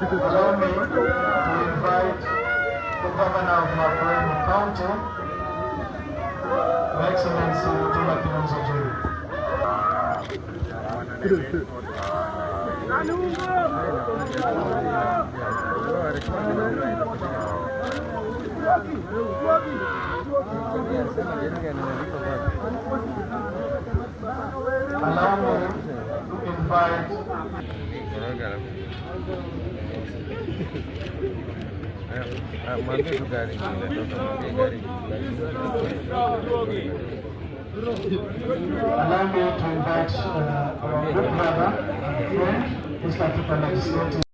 Allow me to invite the governor of Kalonzo County, Her Excellency Kalonzo Musyoka. Allow me to invite our good brother, friend, East African legislative